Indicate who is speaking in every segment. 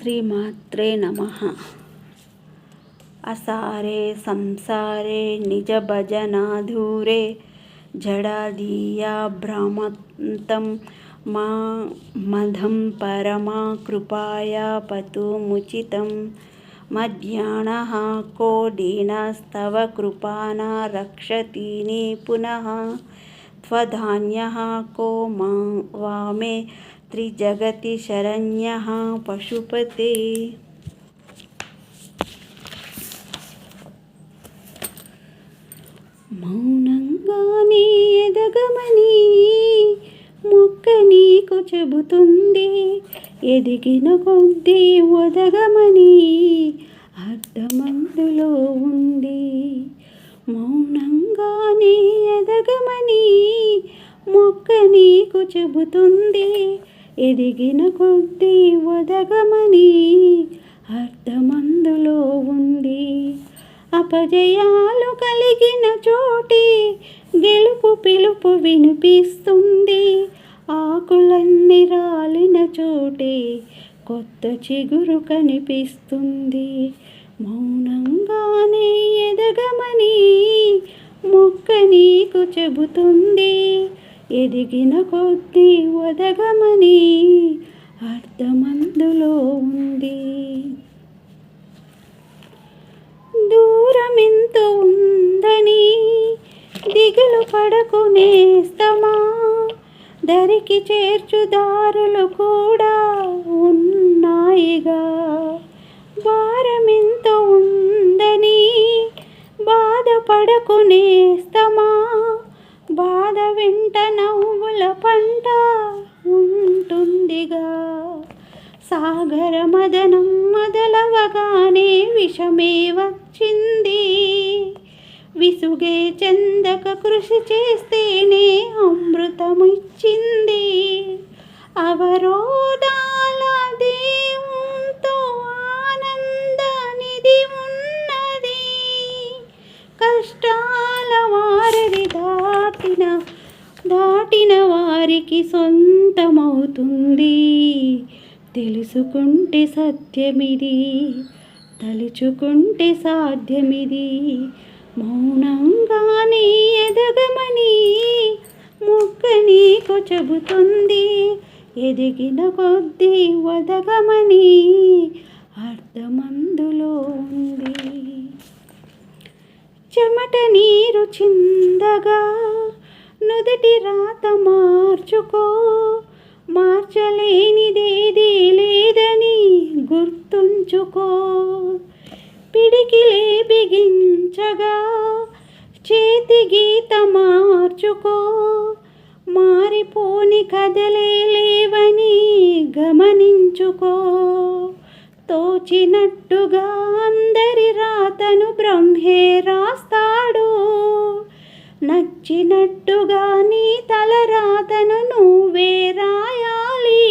Speaker 1: శ్రీమాత్రే నమః. అసారే సంసారే నిజ భజనాధూరే జడాదీయా భ్రామంతం మా మధం పరమా కృపాయా పతుముచితం మధ్యాహ్నః కో దీనస్తవ కృపానా రక్షతిని పునః త్వధాన్యః కో వామే త్రిజగతి శరణ్యః పశుపతే. మౌనంగానే ఎదగమని మొక్క నీకు చెబుతుంది, ఎదిగిన కొద్దీ ఒదగమని అర్థమందులో ఉంది. మౌనంగానే ఎదగమని మొక్క నీకు చెబుతుంది, ఎదిగిన కొద్దీ ఒదగమని అర్థమందులో ఉంది. అపజయాలు కలిగిన చోటి గెలుపు పిలుపు వినిపిస్తుంది, ఆకులన్నీ రాలిన చోటే కొత్త చిగురు కనిపిస్తుంది. మౌనంగానే ఎదగమని మొక్క నీకు చెబుతుంది, ఎదిగిన కొద్దీ ఒదగమని అర్థమందులో ఉంది. దూరమెంతో ఉందని దిగులు పడకు నేస్తమా, దరికి చేర్చు దారులు కూడా ఉన్నాయిగా. భారమెంతో ఉందని బాధపడకు నేస్తమా, బాధ వెంట నవ్వుల పంట ఉంటుందిగా. సాగర మదనం మొదలవగానే విషమే వచ్చింది, విసుగే చెందక కృషి చేస్తేనే అమృతమిచ్చింది. అవరోధాల దేవునితో ఆనంద నిధి ఉన్నది, కష్టాల వారిని దాటిన వారికి సొంతమవుతుంది. తెలుసుకుంటే సత్యమిది, తలుచుకుంటే సాధ్యమిది. మౌనంగానే ఎదగమని మొక్క నీకు చెబుతుంది, ఎదిగిన కొద్దీ ఒదగమని అర్థమందులో ఉంది. చెమట నీరు చిందగా నుదుటి రాత మార్చుకో, మార్చలేనిదేదీ లేదని గుర్తుంచుకో. పిడికిలే బిగించగా చేతి గీత మార్చుకో, మారిపోని కదలే లేవని గమనించుకో. తోచినట్టుగా అందరి రాతను బ్రహ్మే రాస్తాడు, నచ్చినట్టుగా నీ తల రాతను నువ్వే రాయాలి.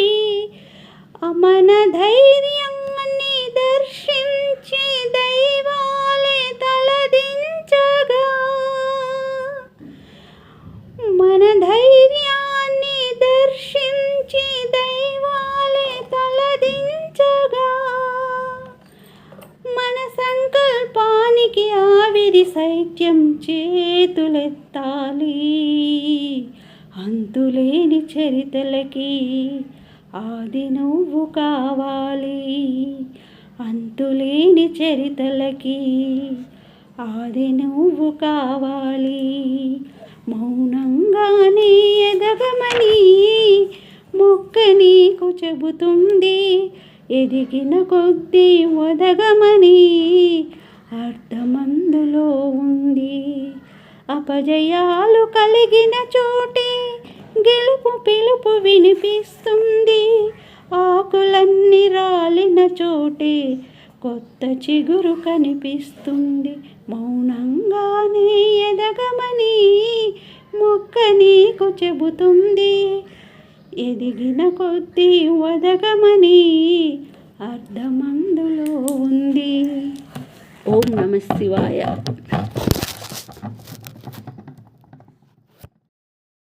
Speaker 1: మన ధైర్యాన్ని దర్శించి దైవాలే తలదించగా, మన ధైర్యాన్ని దర్శించి దైవాలే తలదించగా, మన సంకల్పానికి ఆవిరి సైత్యం చేతులెత్తాలి. అంతులేని చరితలకి ఆది నువ్వు కావాలి, అంతులేని చరితలకి ఆది నువ్వు కావాలి. మౌనంగానే ఎదగమని మొక్క నీకు చెబుతుంది, ఎదిగిన కొద్దీ ఒదగమని అర్థమందులో ఉంది. అపజయాలు కలిగిన చోటే గెలుపు పిలుపు వినిపిస్తుంది, ఆకులన్నీ రాలిన చోటే కొత్త చిగురు కనిపిస్తుంది. మౌనంగానే ఎదగమని మొక్క నీకు చెబుతుంది, ఎదిగిన కొద్దీ ఒదగమని అర్థమందులో ఉంది. ఓం నమః శివాయ.